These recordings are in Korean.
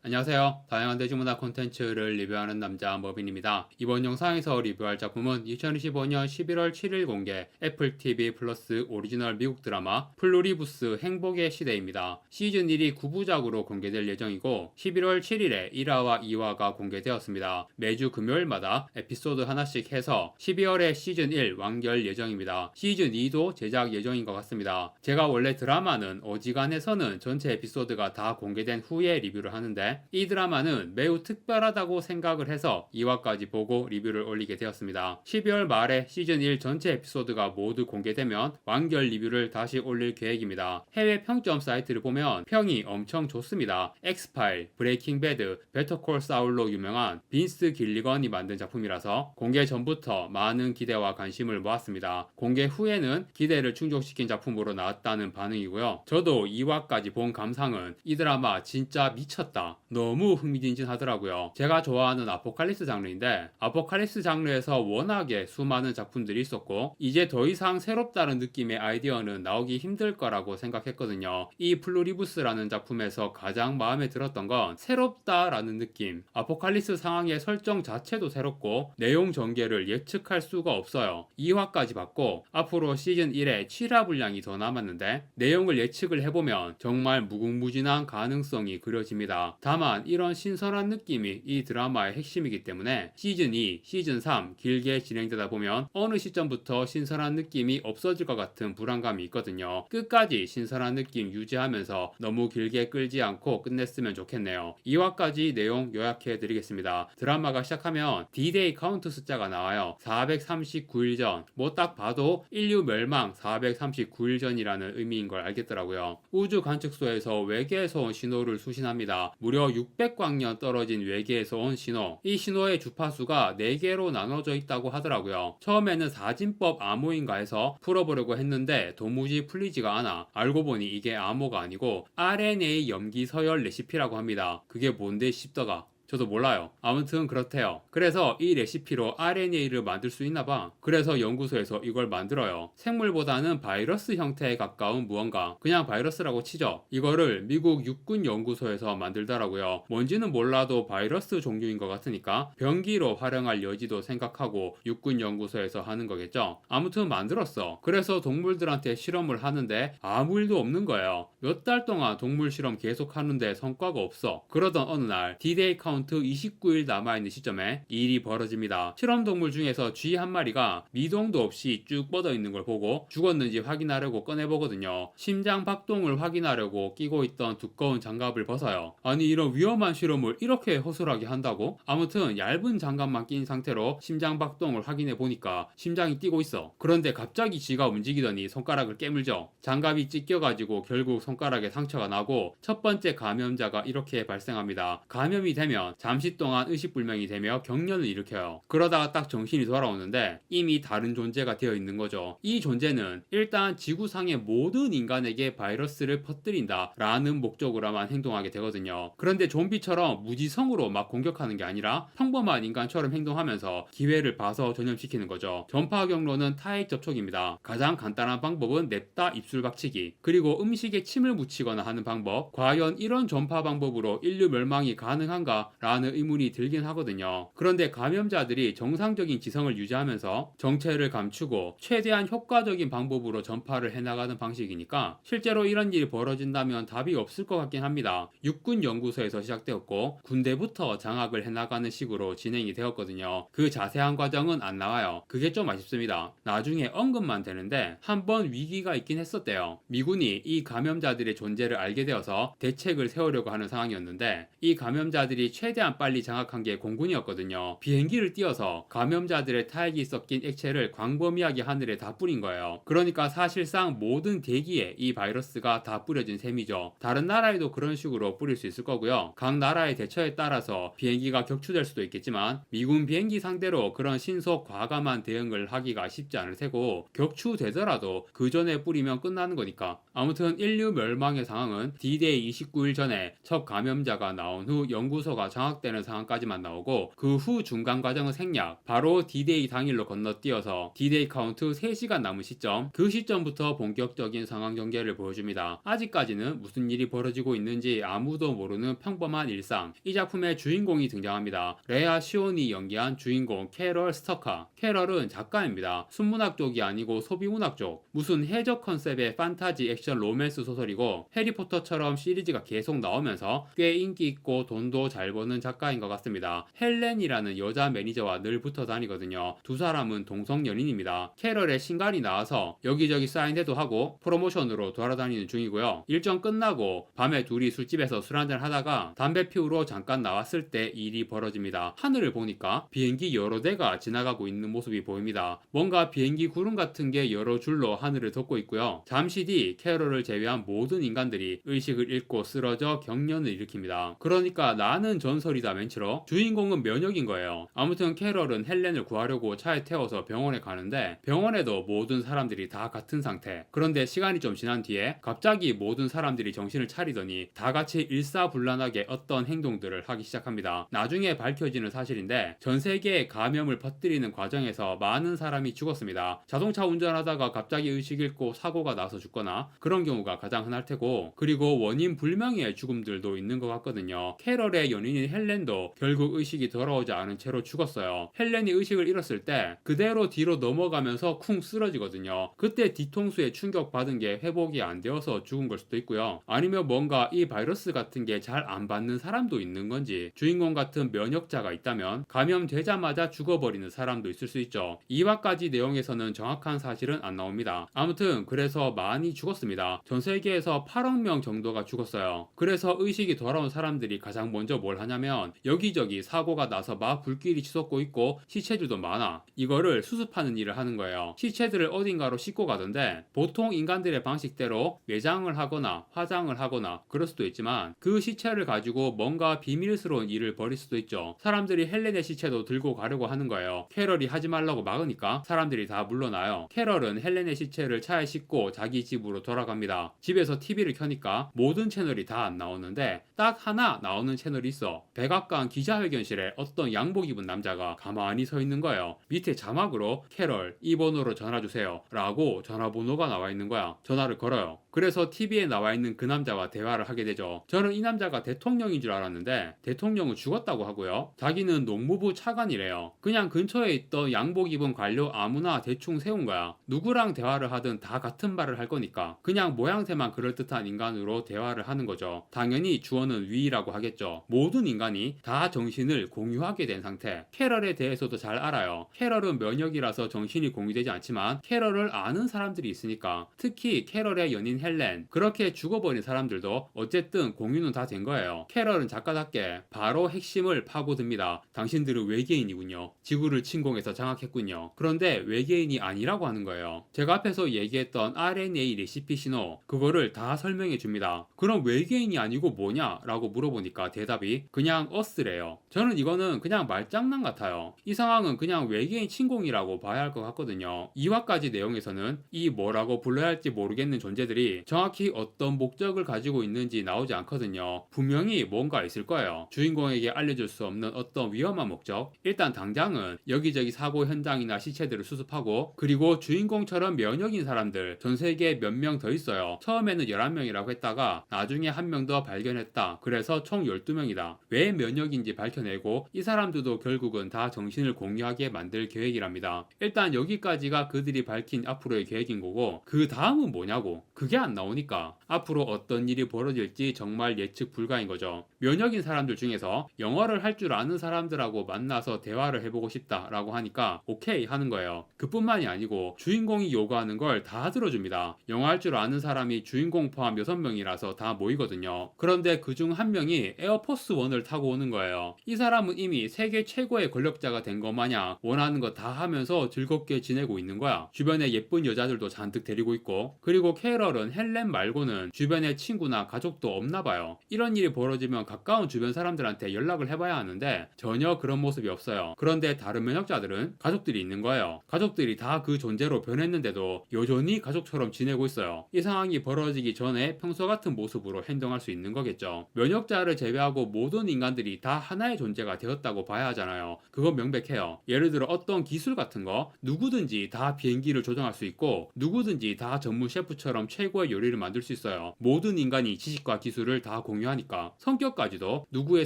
안녕하세요. 다양한 대중문화 콘텐츠를 리뷰하는 남자 머빈입니다. 이번 영상에서 리뷰할 작품은 2025년 11월 7일 공개 애플 TV 플러스 오리지널 미국 드라마 플루리부스 행복의 시대입니다. 시즌 1이 9부작으로 공개될 예정이고 11월 7일에 1화와 2화가 공개되었습니다. 매주 금요일마다 에피소드 하나씩 해서 12월에 시즌 1 완결 예정입니다. 시즌 2도 제작 예정인 것 같습니다. 제가 원래 드라마는 어지간해서는 전체 에피소드가 다 공개된 후에 리뷰를 하는데 이 드라마는 매우 특별하다고 생각을 해서 2화까지 보고 리뷰를 올리게 되었습니다. 12월 말에 시즌 1 전체 에피소드가 모두 공개되면 완결 리뷰를 다시 올릴 계획입니다. 해외 평점 사이트를 보면 평이 엄청 좋습니다. 엑스파일, 브레이킹 배드, 베터콜 사울로 유명한 빈스 길리건이 만든 작품이라서 공개 전부터 많은 기대와 관심을 모았습니다. 공개 후에는 기대를 충족시킨 작품으로 나왔다는 반응이고요. 저도 2화까지 본 감상은 이 드라마 진짜 미쳤다. 너무 흥미진진하더라고요. 제가 좋아하는 아포칼립스 장르인데 아포칼립스 장르에서 워낙에 수많은 작품들이 있었고 이제 더 이상 새롭다는 느낌의 아이디어는 나오기 힘들 거라고 생각했거든요. 이 플루리부스라는 작품에서 가장 마음에 들었던 건 새롭다라는 느낌. 아포칼립스 상황의 설정 자체도 새롭고 내용 전개를 예측할 수가 없어요. 2화까지 봤고 앞으로 시즌 1에 7화 분량이 더 남았는데 내용을 예측을 해보면 정말 무궁무진한 가능성이 그려집니다. 다만 이런 신선한 느낌이 이 드라마의 핵심이기 때문에 시즌 2, 시즌 3 길게 진행되다 보면 어느 시점부터 신선한 느낌이 없어질 것 같은 불안감이 있거든요. 끝까지 신선한 느낌 유지하면서 너무 길게 끌지 않고 끝냈으면 좋겠네요. 2화까지 내용 요약해 드리겠습니다. 드라마가 시작하면 D-Day 카운트 숫자가 나와요. 439일 전. 뭐 딱 봐도 인류 멸망 439일 전이라는 의미인 걸 알겠더라고요. 우주 관측소에서 외계에서 온 신호를 수신합니다. 무려 600광년 떨어진 외계에서 온 신호. 이 신호의 주파수가 4개로 나눠져 있다고 하더라고요. 처음에는 사진법 암호인가 해서 풀어보려고 했는데 도무지 풀리지가 않아. 알고 보니 이게 암호가 아니고 RNA 염기 서열 레시피라고 합니다. 그게 뭔데 싶더가. 저도 몰라요. 아무튼 그렇대요. 그래서 이 레시피로 RNA를 만들 수 있나봐. 그래서 연구소에서 이걸 만들어요. 생물보다는 바이러스 형태에 가까운 무언가. 그냥 바이러스라고 치죠. 이거를 미국 육군 연구소에서 만들더라고요. 뭔지는 몰라도 바이러스 종류인 것 같으니까 병기로 활용할 여지도 생각하고 육군 연구소에서 하는 거겠죠. 아무튼 만들었어. 그래서 동물들한테 실험을 하는데 아무 일도 없는 거예요. 몇 달 동안 동물 실험 계속 하는데 성과가 없어. 그러던 어느 날 D-Day 카운트 29일 남아있는 시점에 일이 벌어집니다. 실험동물 중에서 쥐 한 마리가 미동도 없이 쭉 뻗어 있는 걸 보고 죽었는지 확인하려고 꺼내보거든요. 심장 박동을 확인하려고 끼고 있던 두꺼운 장갑을 벗어요. 아니 이런 위험한 실험을 이렇게 허술하게 한다고? 아무튼 얇은 장갑만 낀 상태로 심장 박동을 확인해 보니까 심장이 뛰고 있어. 그런데 갑자기 쥐가 움직이더니 손가락을 깨물죠. 장갑이 찢겨가지고 결국 손가락에 상처가 나고 첫 번째 감염자가 이렇게 발생합니다. 감염이 되면 잠시 동안 의식불명이 되며 경련을 일으켜요. 그러다가 딱 정신이 돌아오는데 이미 다른 존재가 되어 있는 거죠. 이 존재는 일단 지구상의 모든 인간에게 바이러스를 퍼뜨린다 라는 목적으로만 행동하게 되거든요. 그런데 좀비처럼 무지성으로 막 공격하는 게 아니라 평범한 인간처럼 행동하면서 기회를 봐서 전염시키는 거죠. 전파 경로는 타액 접촉입니다. 가장 간단한 방법은 냅다 입술 박치기, 그리고 음식에 침을 묻히거나 하는 방법. 과연 이런 전파 방법으로 인류 멸망이 가능한가 라는 의문이 들긴 하거든요. 그런데 감염자들이 정상적인 지성을 유지하면서 정체를 감추고 최대한 효과적인 방법으로 전파를 해나가는 방식이니까 실제로 이런 일이 벌어진다면 답이 없을 것 같긴 합니다. 육군 연구소에서 시작되었고 군대부터 장악을 해나가는 식으로 진행이 되었거든요. 그 자세한 과정은 안 나와요. 그게 좀 아쉽습니다. 나중에 언급만 되는데 한 번 위기가 있긴 했었대요. 미군이 이 감염자들의 존재를 알게 되어서 대책을 세우려고 하는 상황이었는데 이 감염자들이 최대한 빨리 장악한 게 공군이었거든요. 비행기를 띄워서 감염자들의 타액이 섞인 액체를 광범위하게 하늘에 다 뿌린 거예요. 그러니까 사실상 모든 대기에 이 바이러스가 다 뿌려진 셈이죠. 다른 나라에도 그런 식으로 뿌릴 수 있을 거고요. 각 나라의 대처에 따라서 비행기가 격추될 수도 있겠지만 미군 비행기 상대로 그런 신속 과감한 대응을 하기가 쉽지 않을 테고 격추되더라도 그 전에 뿌리면 끝나는 거니까. 아무튼 인류 멸망의 상황은 D-Day 29일 전에 첫 감염자가 나온 후 연구소가 장악되는 상황까지만 나오고 그 후 중간 과정은 생략, 바로 D-Day 당일로 건너뛰어서 D-Day 카운트 3시간 남은 시점, 그 시점부터 본격적인 상황 전개를 보여줍니다. 아직까지는 무슨 일이 벌어지고 있는지 아무도 모르는 평범한 일상. 이 작품의 주인공이 등장합니다. 레아 시온이 연기한 주인공 캐럴 스터카. 캐럴은 작가입니다. 순문학 쪽이 아니고 소비문학 쪽. 무슨 해적 컨셉의 판타지 액션 로맨스 소설이고 해리포터처럼 시리즈가 계속 나오면서 꽤 인기 있고 돈도 잘 버는 작가인 것 같습니다. 헬렌이라는 여자 매니저와 늘 붙어 다니거든요. 두 사람은 동성 연인입니다. 캐럴의 신간이 나와서 여기저기 사인회도 하고 프로모션으로 돌아다니는 중이고요. 일정 끝나고 밤에 둘이 술집에서 술 한잔 하다가 담배 피우러 잠깐 나왔을 때 일이 벌어집니다. 하늘을 보니까 비행기 여러 대가 지나가고 있는 모습이 보입니다. 뭔가 비행기 구름 같은 게 여러 줄로 하늘을 덮고 있고요. 잠시 뒤 캐럴을 제외한 모든 인간들이 의식을 잃고 쓰러져 경련을 일으킵니다. 그러니까 나는 전설이다 멘치로 주인공은 면역인 거예요. 아무튼 캐럴은 헬렌을 구하려고 차에 태워서 병원에 가는데 병원에도 모든 사람들이 다 같은 상태. 그런데 시간이 좀 지난 뒤에 갑자기 모든 사람들이 정신을 차리더니 다 같이 일사불란하게 어떤 행동들을 하기 시작합니다. 나중에 밝혀지는 사실인데 전 세계에 감염을 퍼뜨리는 과정에서 많은 사람이 죽었습니다. 자동차 운전하다가 갑자기 의식 잃고 사고가 나서 죽거나 그런 경우가 가장 흔할 테고, 그리고 원인 불명의 죽음들도 있는 것 같거든요. 캐럴의 연인인 헬렌도 결국 의식이 돌아오지 않은 채로 죽었어요. 헬렌이 의식을 잃었을 때 그대로 뒤로 넘어가면서 쿵 쓰러지거든요. 그때 뒤통수에 충격받은 게 회복이 안 되어서 죽은 걸 수도 있고요. 아니면 뭔가 이 바이러스 같은 게 잘 안 받는 사람도 있는 건지, 주인공 같은 면역자가 있다면 감염되자마자 죽어버리는 사람도 있을 수 있죠. 이와까지 내용에서는 정확한 사실은 안 나옵니다. 아무튼 그래서 많이 죽었습니다. 전 세계에서 8억 명 정도가 죽었어요. 그래서 의식이 돌아온 사람들이 가장 먼저 뭘 하냐면 여기저기 사고가 나서 막 불길이 치솟고 있고 시체들도 많아. 이거를 수습하는 일을 하는 거예요. 시체들을 어딘가로 싣고 가던데 보통 인간들의 방식대로 외장을 하거나 화장을 하거나 그럴 수도 있지만 그 시체를 가지고 뭔가 비밀스러운 일을 벌일 수도 있죠. 사람들이 헬렌의 시체도 들고 가려고 하는 거예요. 캐럴이 하지 말라고 막으니까 사람들이 다 물러나요. 캐럴은 헬렌의 시체를 차에 싣고 자기 집으로 돌아갑니다. 집에서 TV를 켜니까 모든 채널이 다 안 나오는데 딱 하나 나오는 채널이 있어. 백악관 기자회견실에 어떤 양복 입은 남자가 가만히 서 있는 거예요. 밑에 자막으로 캐럴 이 번호로 전화주세요 라고 전화번호가 나와 있는 거야. 전화를 걸어요. 그래서 TV에 나와 있는 그 남자와 대화를 하게 되죠. 저는 이 남자가 대통령인 줄 알았는데 대통령은 죽었다고 하고요. 자기는 농무부 차관이래요. 그냥 근처에 있던 양복 입은 관료 아무나 대충 세운 거야. 누구랑 대화를 하든 다 같은 말을 할 거니까 그냥 모양새만 그럴듯한 인간으로 대화를 하는 거죠. 당연히 주어는 위라고 하겠죠. 모든 인간이 다 정신을 공유하게 된 상태. 캐럴에 대해서도 잘 알아요. 캐럴은 면역이라서 정신이 공유되지 않지만 캐럴을 아는 사람들이 있으니까. 특히 캐럴의 연인 헬렌, 그렇게 죽어버린 사람들도 어쨌든 공유는 다 된 거예요. 캐럴은 작가답게 바로 핵심을 파고듭니다. 당신들은 외계인이군요. 지구를 침공해서 장악했군요. 그런데 외계인이 아니라고 하는 거예요. 제가 앞에서 얘기했던 RNA 레시피 신호, 그거를 다 설명해 줍니다. 그럼 외계인이 아니고 뭐냐? 라고 물어보니까 대답이 그냥 어스래요. 저는 이거는 그냥 말장난 같아요. 이 상황은 그냥 외계인 침공이라고 봐야 할 것 같거든요. 2화까지 내용에서는 이 뭐라고 불러야 할지 모르겠는 존재들이 정확히 어떤 목적을 가지고 있는지 나오지 않거든요. 분명히 뭔가 있을 거예요. 주인공에게 알려줄 수 없는 어떤 위험한 목적. 일단 당장은 여기저기 사고 현장이나 시체들을 수습하고, 그리고 주인공처럼 면역인 사람들 전 세계에 몇 명 더 있어요. 처음에는 11명이라고 했다가 나중에 한 명 더 발견했다. 그래서 총 12명이다. 왜 면역인지 밝혀내고 이 사람들도 결국은 다 정신을 공유하게 만들 계획이랍니다. 일단 여기까지가 그들이 밝힌 앞으로의 계획인 거고, 그 다음은 뭐냐고. 그게 안 나오니까 앞으로 어떤 일이 벌어질지 정말 예측 불가인 거죠. 면역인 사람들 중에서 영어를 할 줄 아는 사람들하고 만나서 대화를 해보고 싶다라고 하니까 오케이 하는 거예요. 그뿐만이 아니고 주인공이 요구하는 걸 다 들어줍니다. 영어 할 줄 아는 사람이 주인공 포함 6명이라서 다 모이거든요. 그런데 그중 한 명이 에어포스 1을 타고 오는 거예요. 이 사람은 이미 세계 최고의 권력자가 된 것 마냥 원하는 거 다 하면서 즐겁게 지내고 있는 거야. 주변에 예쁜 여자들도 잔뜩 데리고 있고, 그리고 캐럴은 헬렌 말고는 주변에 친구나 가족도 없나 봐요. 이런 일이 벌어지면 가까운 주변 사람들한테 연락을 해봐야 하는데 전혀 그런 모습이 없어요. 그런데 다른 면역자들은 가족들이 있는 거예요. 가족들이 다 그 존재로 변했는데도 여전히 가족처럼 지내고 있어요. 이 상황이 벌어지기 전에 평소 같은 모습으로 행동할 수 있는 거겠죠. 면역자를 제외하고 모든 인간들이 다 하나의 존재가 되었다고 봐야 하잖아요. 그건 명백해요. 예를 들어 어떤 기술 같은 거 누구든지 다 비행기를 조종할 수 있고 누구든지 다 전문 셰프처럼 최고의 요리를 만들 수 있어요. 모든 인간이 지식과 기술을 다 공유하니까. 성격까지도 누구의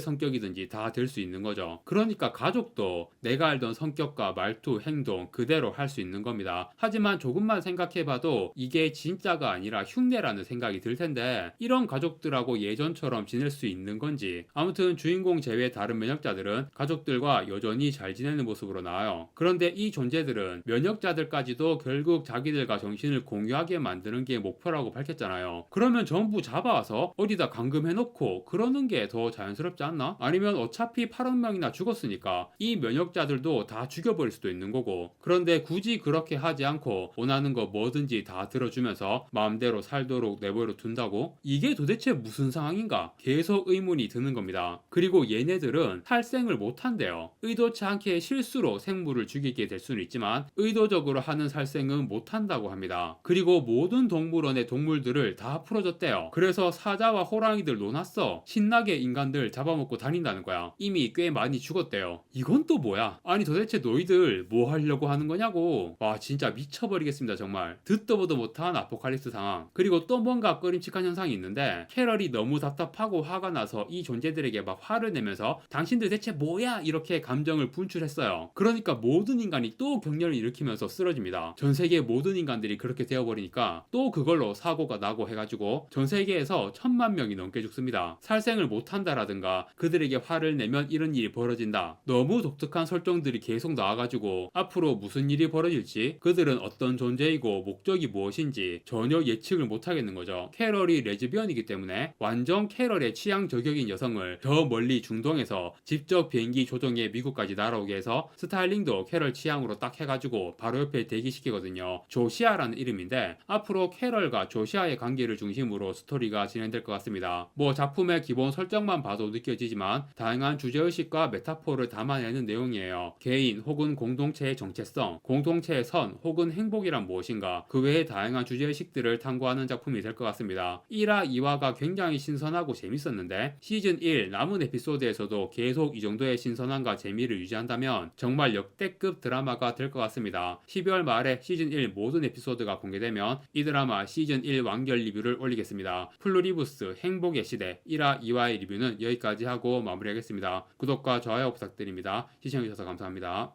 성격이든지 다 될 수 있는 거죠. 그러니까 가족도 내가 알던 성격과 말투, 행동 그대로 할 수 있는 겁니다. 하지만 조금만 생각해봐도 이게 진짜가 아니라 흉내라는 생각이 들 텐데 이런 가족들하고 예전처럼 지낼 수 있는 건지. 아무튼 주인공 제외 다른 면역자들은 가족들과 여전히 잘 지내는 모습으로 나와요. 그런데 이 존재들은 면역자들까지도 결국 자기들과 정신을 공유하게 만드는 게 목표라고 밝혔잖아요. 그러면 전부 잡아와서 어디다 감금해놓고 그러는 게 더 자연스럽지 않나? 아니면 어차피 8억 명이나 죽었으니까 이 면역자들도 다 죽여버릴 수도 있는 거고. 그런데 굳이 그렇게 하지 않고 원하는 거 뭐든지 다 들어주면서 마음대로 살도록 내버려 둔다고? 이게 도대체 무슨 상황인가? 계속 의문이 드는 겁니다. 그리고 얘네들은 탈생을 못한대요. 의도치 않게 실수로 생물을 죽이게 될 수는 있지만 의도적으로 하는 살생은 못한다고 합니다. 그리고 모든 동물원의 동물들을 다 풀어줬대요. 그래서 사자와 호랑이들 놓았어. 신나게 인간들 잡아먹고 다닌다는 거야. 이미 꽤 많이 죽었대요. 이건 또 뭐야? 아니 도대체 너희들 뭐 하려고 하는 거냐고. 와 진짜 미쳐버리겠습니다 정말. 듣도 보도 못한 아포칼립스 상황. 그리고 또 뭔가 꺼림칙한 현상이 있는데 캐럴이 너무 답답하고 화가 나서 이 존재들에게 막 화를 내면서 당신들 대체 뭐야? 이렇게 감정을 분출했어요. 그러니까 모든 인간이 또 격렬을 일으키면서 쓰러집니다. 전 세계 모든 인간들이 그렇게 되어버리니까 또 그걸로 사고가 나고 해가지고 전 세계에서 1000만 명이 넘게 죽습니다. 살생을 못한다라든가 그들에게 화를 내면 이런 일이 벌어진다. 너무 독특한 설정들이 계속 나와가지고 앞으로 무슨 일이 벌어질지 그들은 어떤 존재이고 목적이 무엇인지 전혀 예측을 못하겠는 거죠. 캐럴이 레즈비언이기 때문에 완전 캐럴의 취향 저격인 여성을 저 멀리 중동에서 직접 비행기 조종해 미국까지 날아오게 해서 스타일링도 캐럴 취향으로 딱 해가지고 바로 옆에 대기시키거든요. 조시아라는 이름인데 앞으로 캐럴과 조시아의 관계를 중심으로 스토리가 진행될 것 같습니다. 뭐 작품의 기본 설정만 봐도 느껴지지만 다양한 주제의식과 메타포를 담아내는 내용이에요. 개인 혹은 공동체의 정체성, 공동체의 선 혹은 행복이란 무엇인가 그 외에 다양한 주제의식들을 탐구하는 작품이 될 것 같습니다. 1화, 2화가 굉장히 신선하고 재밌었는데 시즌 1 남은 에피소드에서도 계속 이 정도의 신선함과 재미를 유지한다면 정말 역대급 드라마가 될 것 같습니다. 12월 말에 시즌 1 모든 에피소드가 공개되면 이 드라마 시즌 1 완결 리뷰를 올리겠습니다. 플루리부스 행복의 시대 1화, 2화의 리뷰는 여기까지 하고 마무리하겠습니다. 구독과 좋아요 부탁드립니다. 시청해주셔서 감사합니다.